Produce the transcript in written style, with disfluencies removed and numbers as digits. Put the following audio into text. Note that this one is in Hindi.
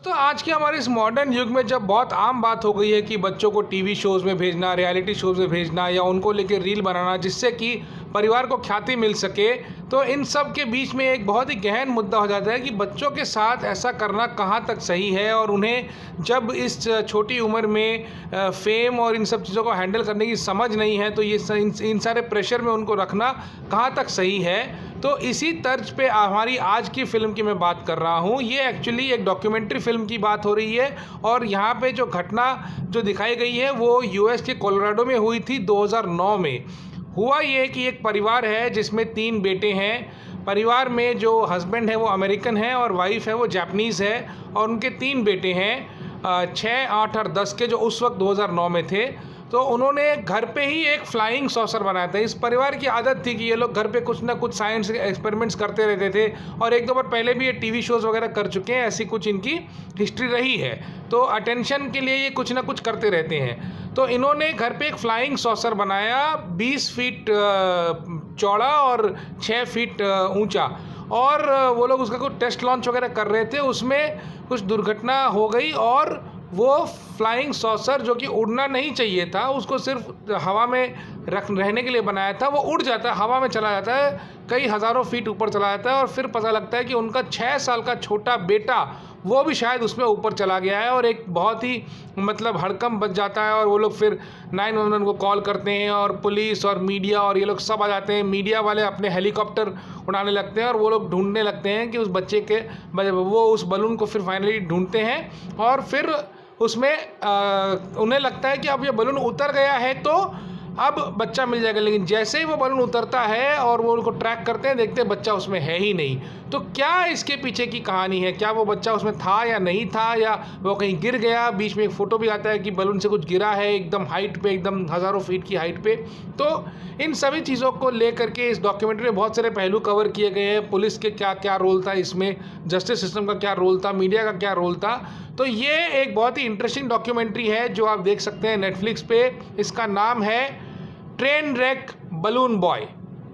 तो आज के हमारे इस मॉडर्न युग में जब बहुत आम बात हो गई है कि बच्चों को टीवी शोज़ में भेजना, रियलिटी शोज़ में भेजना या उनको लेके रील बनाना जिससे कि परिवार को ख्याति मिल सके, तो इन सब के बीच में एक बहुत ही गहन मुद्दा हो जाता है कि बच्चों के साथ ऐसा करना कहाँ तक सही है और उन्हें जब इस छोटी उम्र में फेम और इन सब चीज़ों को हैंडल करने की समझ नहीं है, तो ये इन सारे प्रेशर में उनको रखना कहाँ तक सही है। तो इसी तर्ज पे हमारी आज की फ़िल्म की मैं बात कर रहा हूँ। ये एक्चुअली एक डॉक्यूमेंट्री फ़िल्म की बात हो रही है और यहाँ पे जो घटना जो दिखाई गई है वो यूएस के कोलोराडो में हुई थी 2009 में। हुआ ये कि एक परिवार है जिसमें 3 बेटे हैं। परिवार में जो हस्बैंड है वो अमेरिकन है और वाइफ है वो जापानीज़ है और उनके 3 बेटे हैं 6, 8 और 10 के, जो उस वक्त 2009 में थे। तो उन्होंने घर पे ही एक फ्लाइंग सॉसर बनाया था। इस परिवार की आदत थी कि ये लोग घर पे कुछ ना कुछ साइंस एक्सपेरिमेंट्स करते रहते थे और एक दो बार पहले भी ये टीवी शोज़ वगैरह कर चुके हैं, ऐसी कुछ इनकी हिस्ट्री रही है। तो अटेंशन के लिए ये कुछ ना कुछ करते रहते हैं। तो इन्होंने घर पे एक फ्लाइंग सॉसर बनाया 20 फीट चौड़ा और 6 फीट ऊंचा, और वो लोग उसका कुछ टेस्ट लॉन्च वगैरह कर रहे थे। उसमें कुछ दुर्घटना हो गई और वो फ्लाइंग सॉसर जो कि उड़ना नहीं चाहिए था, उसको सिर्फ हवा में रहने के लिए बनाया था, वो उड़ जाता है, हवा में चला जाता है, कई हज़ारों फीट ऊपर चला जाता है और फिर पता लगता है कि उनका 6 साल का छोटा बेटा वो भी शायद उसमें ऊपर चला गया है और एक बहुत ही मतलब हड़कंप बच जाता है। और वो लोग फिर 911 को कॉल करते हैं और पुलिस और मीडिया और ये लोग सब आ जाते हैं। मीडिया वाले अपने हेलीकॉप्टर उड़ाने लगते हैं और वो लोग ढूंढने लगते हैं कि उस बच्चे के वो उस बलून को फिर फाइनली ढूंढते हैं और फिर उसमें उन्हें लगता है कि अब ये बलून उतर गया है तो अब बच्चा मिल जाएगा। लेकिन जैसे ही वो बलून उतरता है और वो उनको ट्रैक करते हैं, देखते हैं बच्चा उसमें है ही नहीं। तो क्या इसके पीछे की कहानी है? क्या वो बच्चा उसमें था या नहीं था, या वो कहीं गिर गया? बीच में एक फ़ोटो भी आता है कि बलून से कुछ गिरा है एकदम हाइट पे, एकदम हज़ारों फीट की हाइट पे। तो इन सभी चीज़ों को लेकर के इस डॉक्यूमेंट्री में बहुत सारे पहलू कवर किए गए हैं। पुलिस के क्या क्या रोल था इसमें, जस्टिस सिस्टम का क्या रोल था, मीडिया का क्या रोल था। तो ये एक बहुत ही इंटरेस्टिंग डॉक्यूमेंट्री है जो आप देख सकते हैं नेटफ्लिक्स पे। इसका नाम है ट्रेन wreck बलून बॉय।